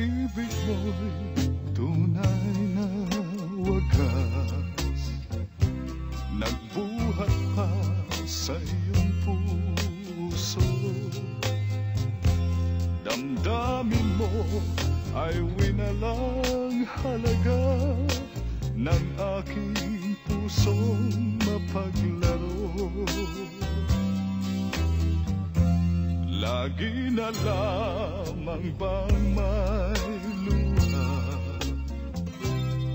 pag-ibig mo'y tunay na wagas, nagbuhat pa sa iyong puso. Damdamin mo ay winalang halaga ng aking pusong mapaglaro. Lagi na lamang bang may luha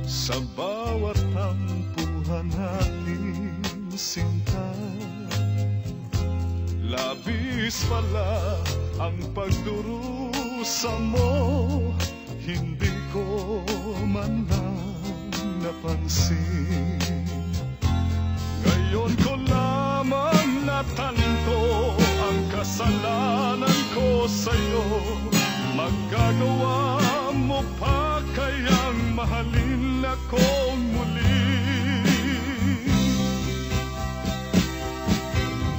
sa bawat tampuhan nating sinta? Labis pala ang pagdurusa mo, hindi ko man lang napansin. Ngayon ko lamang natanto ang kasalanan ko sa'yo. Magagawa mo pa kayang mahalin akong muli?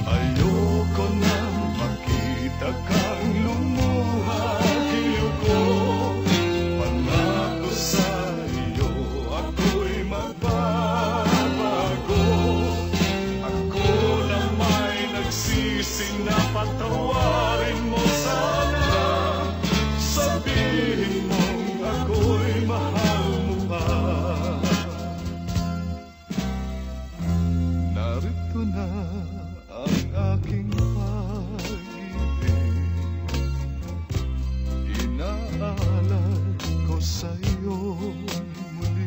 Ayoko nang makita kang lumuha, giliw ko. Pangako sa iyo, ako'y magbabago. Ako na may nagsisi na patawarin mo sana. Sabihin mong ako'y mahal mo pa. Narito na ang aking pag-ibig, inaalay ko sa iyo muli.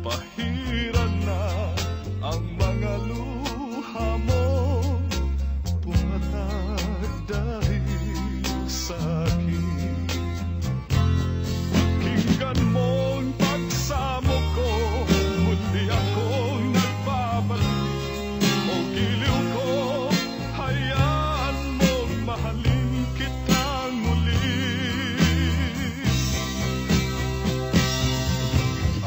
Pahiran na ang mga luha mo, pumatag dahil sa akin. Pakinggan mong pagsamo ko, muli akong nagbabalik. O giliw ko, hayaan mong mahalin kitang muli.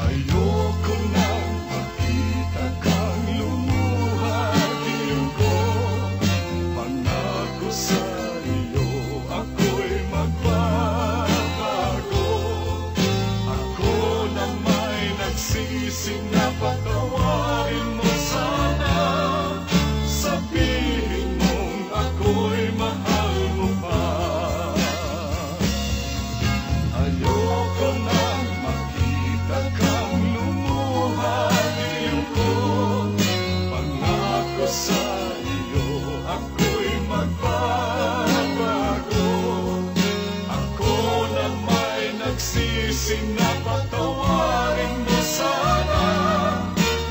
Ayoko nang makita kang lumuha, giliw ko. Pangako sa iyo, ako'y magbabago. Ako na may nagsisi na patawarin mo sana. Sabihin mong ako'y mahal mo pa. Ayoko nang makita kang lumuha, giliw ko. Pangako sa iyo, ako'y magbabago. Ako na may nagsisi na patawarin mo sana.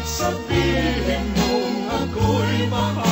Sabihin mong ako'y mahal